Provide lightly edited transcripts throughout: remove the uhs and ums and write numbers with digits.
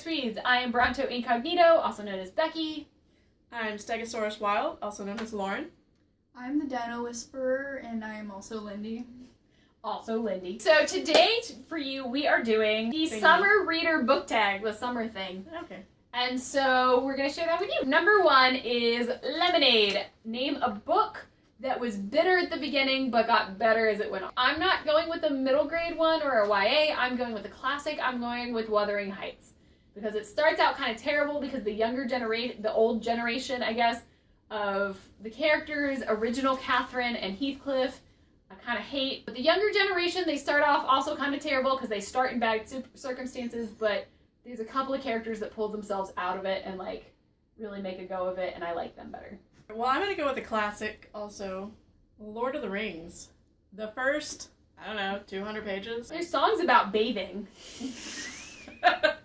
Next Reads. I am Bronto Incognito, also known as Becky. I'm Stegosaurus Wild, also known as Lauren. I'm the Dino Whisperer, and I am also Lindy. Also Lindy. So today, for you, we are doing the Summer Reader Book Tag, the summer thing. Okay. And so we're going to share that with you. Number 1 is Lemonade. Name a book that was bitter at the beginning but got better as it went on. I'm not going with a middle grade one or a YA. I'm going with a classic. I'm going with Wuthering Heights. Because it starts out kind of terrible because the younger generation, the old generation, I guess, of the characters, original Catherine and Heathcliff, I kind of hate. But the younger generation, they start off also kind of terrible because they start in bad circumstances, but there's a couple of characters that pull themselves out of it and like really make a go of it, and I like them better. Well, I'm going to go with the classic also, Lord of the Rings. The first, I don't know, 200 pages. There's songs about bathing.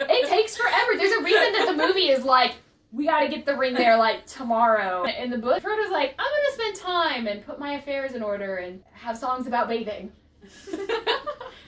It takes forever. There's a reason that the movie is like, we gotta get the ring there like tomorrow. In the book, Frodo's like, I'm gonna spend time and put my affairs in order and have songs about bathing.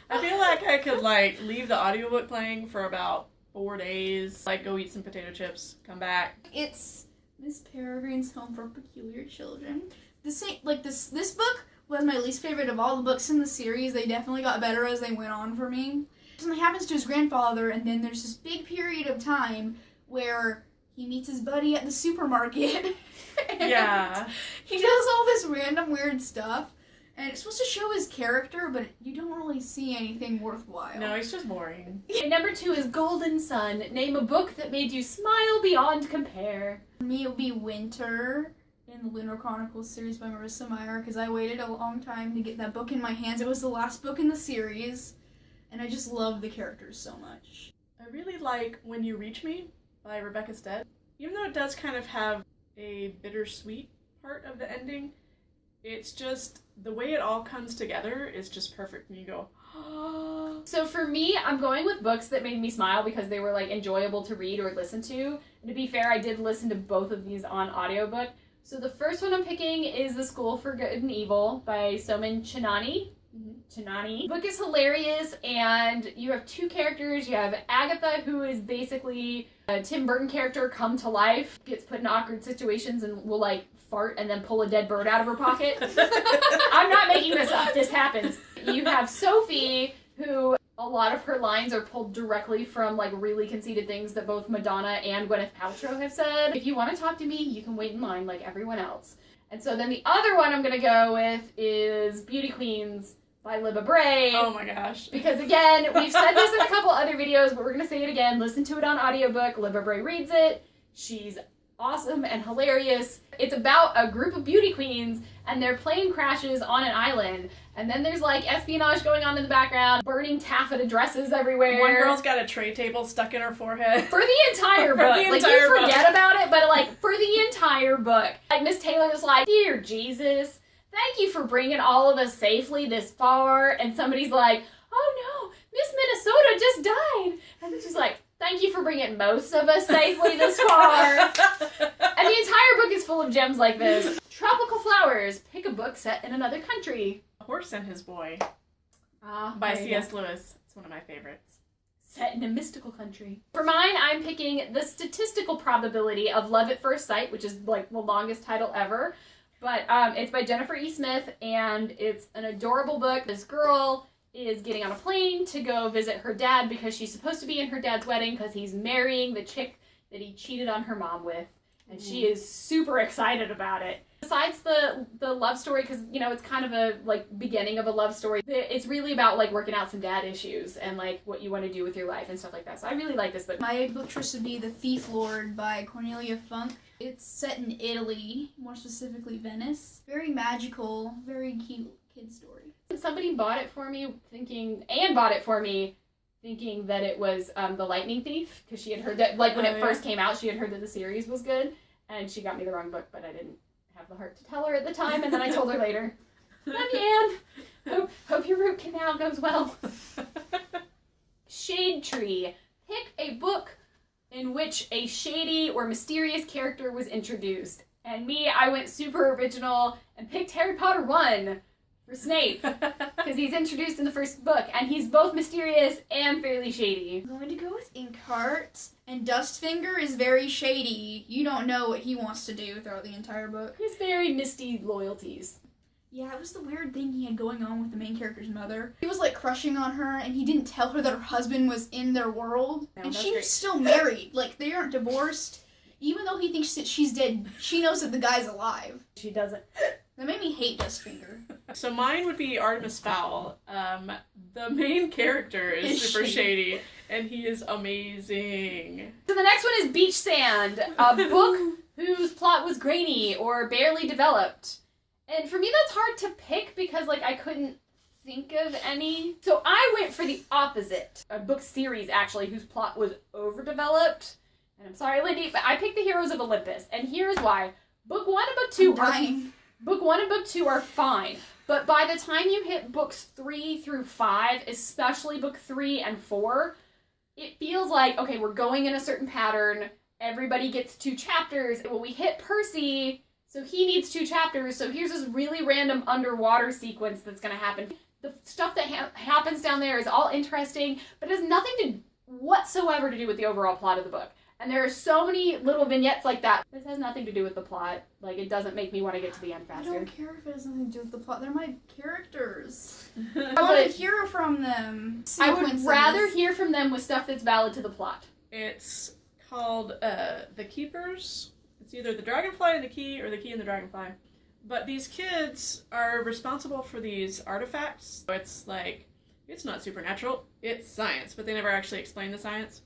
I feel like I could like leave the audiobook playing for about 4 days, like go eat some potato chips, come back. It's Miss Peregrine's Home for Peculiar Children. This book was my least favorite of all the books in the series. They definitely got better as they went on for me. Something happens to his grandfather, and then there's this big period of time where he meets his buddy at the supermarket. Yeah. He does all this random weird stuff, and it's supposed to show his character, but you don't really see anything worthwhile. No, he's just boring. And number 2 is Golden Sun. Name a book that made you smile beyond compare. For me, it would be Winter in the Lunar Chronicles series by Marissa Meyer, because I waited a long time to get that book in my hands. It was the last book in the series, and I just love the characters so much. I really like When You Reach Me by Rebecca Stead. Even though it does kind of have a bittersweet part of the ending, it's just, the way it all comes together is just perfect. And you go, oh. So for me, I'm going with books that made me smile because they were like enjoyable to read or listen to. And to be fair, I did listen to both of these on audiobook. So the first one I'm picking is The School for Good and Evil by Soman Chinani. The book is hilarious, and you have 2 characters. You have Agatha, who is basically a Tim Burton character come to life, gets put in awkward situations and will like fart and then pull a dead bird out of her pocket. I'm not making this up, this happens. You have Sophie, who a lot of her lines are pulled directly from like really conceited things that both Madonna and Gwyneth Paltrow have said. If you want to talk to me, you can wait in line like everyone else. And so then the other one I'm going to go with is Beauty Queens by Libba Bray. Oh my gosh. Because again, we've said this in a couple other videos, but we're going to say it again. Listen to it on audiobook. Libba Bray reads it. She's awesome and hilarious. It's about a group of beauty queens and their plane crashes on an island. And then there's like espionage going on in the background, burning taffeta dresses everywhere. One girl's got a tray table stuck in her forehead. For the entire book. Like you forget about it, but like for the entire book. Like Miss Taylor is like, dear Jesus, thank you for bringing all of us safely this far. And somebody's like, oh no, Miss Minnesota just died. And then she's like, thank you for bringing most of us safely this far. And the entire book is full of gems like this. Tropical Flowers. Pick a book set in another country. A Horse and His Boy by by C.S. Lewis. It's one of my favorites. Set in a mystical country. For mine, I'm picking The Statistical Probability of Love at First Sight, which is like the longest title ever. But it's by Jennifer E. Smith, and it's an adorable book. This girl is getting on a plane to go visit her dad because she's supposed to be in her dad's wedding because he's marrying the chick that he cheated on her mom with. And she is super excited about it. Besides the love story, because, you know, it's kind of a, like, beginning of a love story, it's really about, like, working out some dad issues and, like, what you want to do with your life and stuff like that. So I really like this book. My book choice would be The Thief Lord by Cornelia Funk. It's set in Italy, more specifically Venice. Very magical, very cute kid story. Somebody bought it for me thinking that it was The Lightning Thief, because she had heard that, like, when it first came out, she had heard that the series was good, and she got me the wrong book, but I didn't have the heart to tell her at the time, and then I told her later. Love you, Anne. Hope your root canal goes well. Shade Tree. Pick a book in which a shady or mysterious character was introduced. And me, I went super original and picked Harry Potter 1. for Snape. Because he's introduced in the first book, and he's both mysterious and fairly shady. I'm going to go with Inkheart, and Dustfinger is very shady. You don't know what he wants to do throughout the entire book. He has very misty loyalties. Yeah, it was the weird thing he had going on with the main character's mother. He was like crushing on her, and he didn't tell her that her husband was in their world. No, and that's she great. was still married. Like, they aren't divorced. Even though he thinks that she's dead, she knows that the guy's alive. She doesn't. That made me hate Dustfinger. So mine would be Artemis Fowl. The main character is super shady, and he is amazing. So the next one is Beach Sand, a book whose plot was grainy or barely developed. And for me, that's hard to pick because, like, I couldn't think of any. So I went for the opposite. A book series, actually, whose plot was overdeveloped. And I'm sorry, Lindy, but I picked the Heroes of Olympus. And here's why. Book 1 and Book 2 Book 1 and Book 2 are fine. But by the time you hit books 3 through 5, especially book 3 and 4, it feels like, okay, we're going in a certain pattern. Everybody gets 2 chapters. Well, we hit Percy, so he needs 2 chapters. So here's this really random underwater sequence that's going to happen. The stuff that happens down there is all interesting, but it has nothing whatsoever to do with the overall plot of the book. And there are so many little vignettes like that. This has nothing to do with the plot. Like, it doesn't make me want to get to the end faster. I don't care if it has nothing to do with the plot. They're my characters. I I want to would- hear from them. I would Sequences. rather hear from them with stuff that's valid to the plot. It's called The Keepers. It's either the Dragonfly and the Key or the Key and the Dragonfly. But these kids are responsible for these artifacts. So it's like, it's not supernatural, it's science, but they never actually explain the science.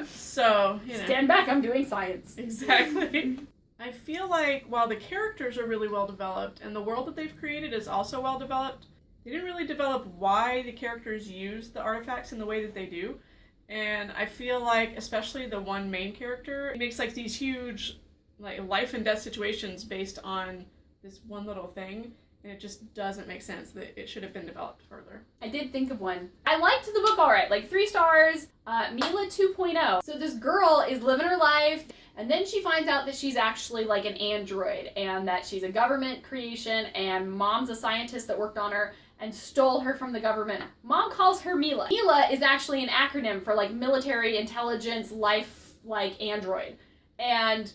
So, you know. Stand back, I'm doing science. Exactly. I feel like while the characters are really well developed and the world that they've created is also well developed, they didn't really develop why the characters use the artifacts in the way that they do. And I feel like, especially the one main character, makes like these huge like life and death situations based on this one little thing. And it just doesn't make sense that it should have been developed further. I did think of one. I liked the book alright, like 3 stars, Mila 2.0. So this girl is living her life, and then she finds out that she's actually like an android, and that she's a government creation, and mom's a scientist that worked on her and stole her from the government. Mom calls her Mila. Mila is actually an acronym for like military intelligence life like android. And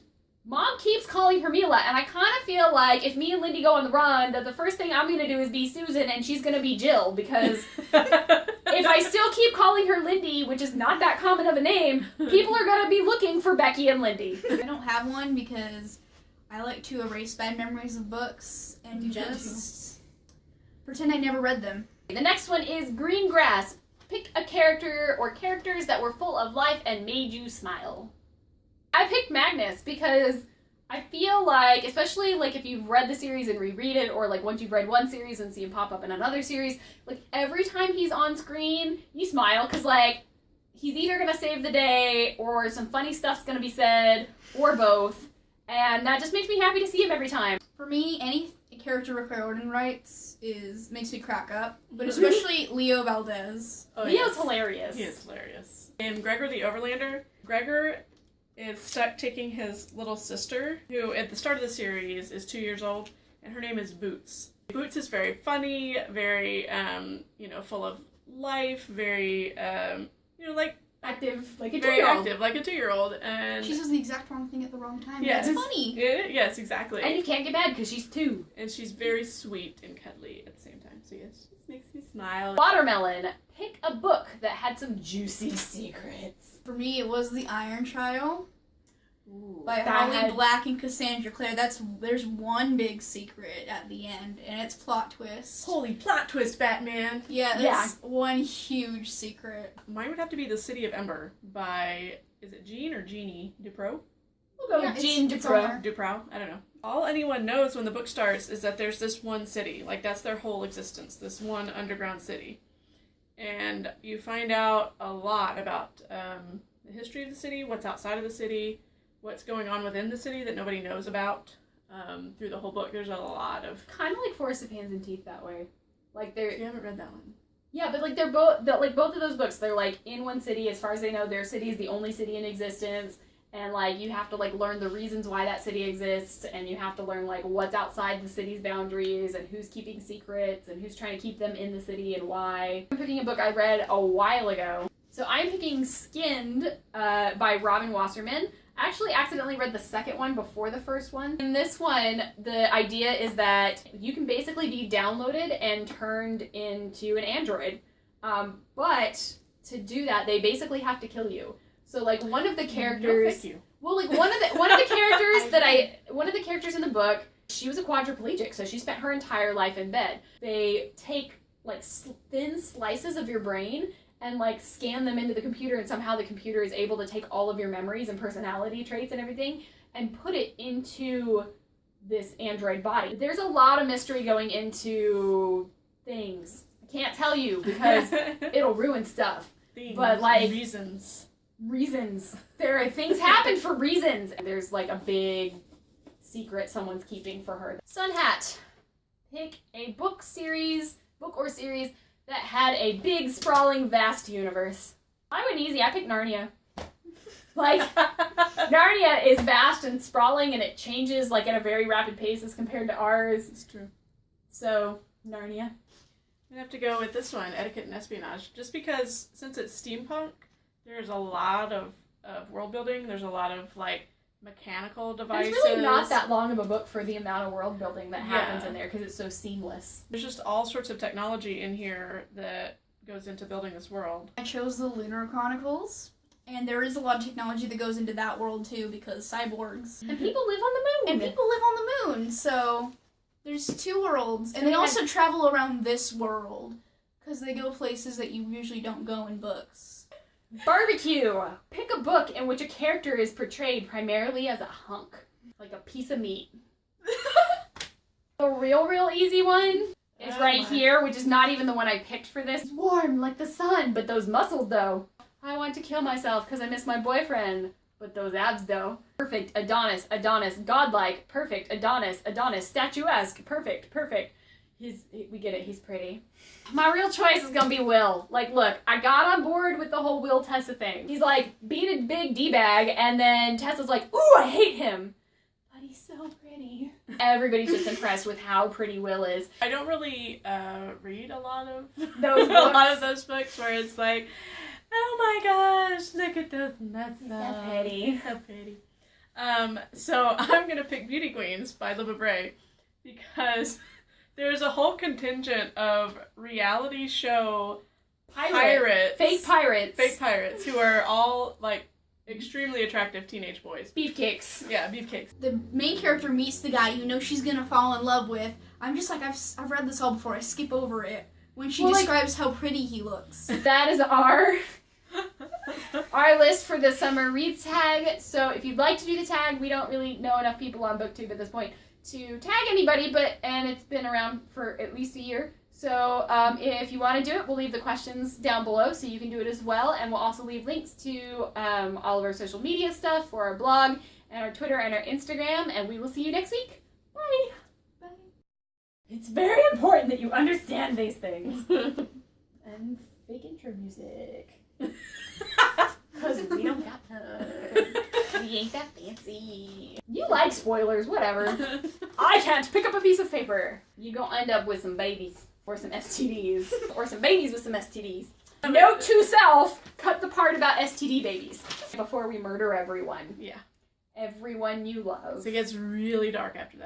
Mom keeps calling her Mila, and I kind of feel like if me and Lindy go on the run, that the first thing I'm going to do is be Susan, and she's going to be Jill, because if I still keep calling her Lindy, which is not that common of a name, people are going to be looking for Becky and Lindy. I don't have one because I like to erase bad memories of books and just pretend I never read them. The next one is Green Grass. Pick a character or characters that were full of life and made you smile. I picked Magnus because I feel like, especially like if you've read the series and reread it, or like once you've read one series and see him pop up in another series, like every time he's on screen, you smile because like he's either gonna save the day or some funny stuff's gonna be said, or both, and that just makes me happy to see him every time. For me, any character Rick Riordan writes makes me crack up, but especially Leo Valdez. Oh, Leo's yes. hilarious. He is hilarious. And Gregor the Overlander. Gregor is stuck taking his little sister, who at the start of the series is 2 years old, and her name is Boots. Boots is very funny, very, full of life, very, like Active, like a very 2-year-old. active, like a 2-year-old, and She says the exact wrong thing at the wrong time. Yes. It's funny. yes, exactly. And you can't get mad because she's 2. And she's very sweet and cuddly at the same time. So yes, she just makes me smile. Watermelon. Pick a book that had some juicy secrets. For me, it was The Iron Child Ooh. by That Holly had- Black and Cassandra Clare. There's one big secret at the end, and it's plot twist. Holy plot twist, Batman! Yeah, Yeah. that's one huge secret. Mine would have to be The City of Ember by, is it Jean or Jeannie Dupro? We'll go Yeah, with Jean it's Dupro. on there. Duprow? I don't know. All anyone knows when the book starts is that there's this one city. Like, that's their whole existence, this one underground city. And you find out a lot about the history of the city, what's outside of the city, what's going on within the city that nobody knows about. Through the whole book, there's a lot of... Kind of like Forest of Hands and Teeth that way. Like they're You haven't read that one. yeah, but like they're both both of those books. They're like in one city. As far as they know, their city is the only city in existence, and like you have to like learn the reasons why that city exists, and you have to learn like what's outside the city's boundaries and who's keeping secrets and who's trying to keep them in the city and why. I'm picking a book I read a while ago. So I'm picking Skinned by Robin Wasserman. I actually accidentally read the second one before the first one. In this one, the idea is that you can basically be downloaded and turned into an android. But to do that, they basically have to kill you. So like one of the characters, No, thank you. well, like one of the characters in the book, she was a quadriplegic, so she spent her entire life in bed. They take like thin slices of your brain and like scan them into the computer, and somehow the computer is able to take all of your memories and personality traits and everything and put it into this android body. There's a lot of mystery going into things. I can't tell you because it'll ruin stuff. Things, but like reasons. There are things happen for reasons. There's like a big secret someone's keeping for her. Sun Hat. Pick a book or series that had a big, sprawling, vast universe. I went easy. I picked Narnia. Like, Narnia is vast and sprawling, and it changes like at a very rapid pace as compared to ours. It's true. So, Narnia. I'm gonna have to go with this one, Etiquette and Espionage, just because since it's steampunk, there's a lot of world building. There's a lot of like mechanical devices. It's really not that long of a book for the amount of world building that happens in there because it's so seamless. There's just all sorts of technology in here that goes into building this world. I chose the Lunar Chronicles, and there is a lot of technology that goes into that world too because cyborgs. And people live on the moon. And people live on the moon, so there's 2 worlds. And they also travel around this world because they go places that you usually don't go in books. Barbecue! Pick a book in which a character is portrayed primarily as a hunk. Like a piece of meat. The real easy one is right here, which is not even the one I picked for this. It's warm like the sun, but those muscles though. I want to kill myself because I miss my boyfriend. But those abs though. Perfect, Adonis, godlike, perfect, Adonis, statuesque, perfect. We get it, he's pretty. My real choice is gonna be Will. Like, look, I got on board with the whole Will Tessa thing. He's like, being a big D-bag, and then Tessa's like, ooh, I hate him. But he's so pretty. Everybody's just impressed with how pretty Will is. I don't really read a lot of Those a lot of those books where it's like, oh my gosh, look at those nuts. So pretty. So pretty. So I'm gonna pick Beauty Queens by Libba Bray because there's a whole contingent of reality show pirates. Fake pirates. Who are all like extremely attractive teenage boys. Beefcakes. Yeah, beefcakes. The main character meets the guy you know she's gonna fall in love with. I'm just like, I've read this all before. I skip over it when she describes how pretty he looks. That is our list for the summer reads tag. So if you'd like to do the tag, we don't really know enough people on BookTube at this point to tag anybody, and it's been around for at least a year. So if you want to do it, we'll leave the questions down below so you can do it as well, and we'll also leave links to all of our social media stuff for our blog and our Twitter and our Instagram, and we will see you next week. Bye! Bye. It's very important that you understand these things. And fake intro music. Because we don't got them. We ain't that fancy. You like spoilers, whatever. I can't pick up a piece of paper. You gonna end up with some babies. Or some STDs. Or some babies with some STDs. Note to self, cut the part about STD babies. Before we murder everyone. Yeah. Everyone you love. So it gets really dark after that.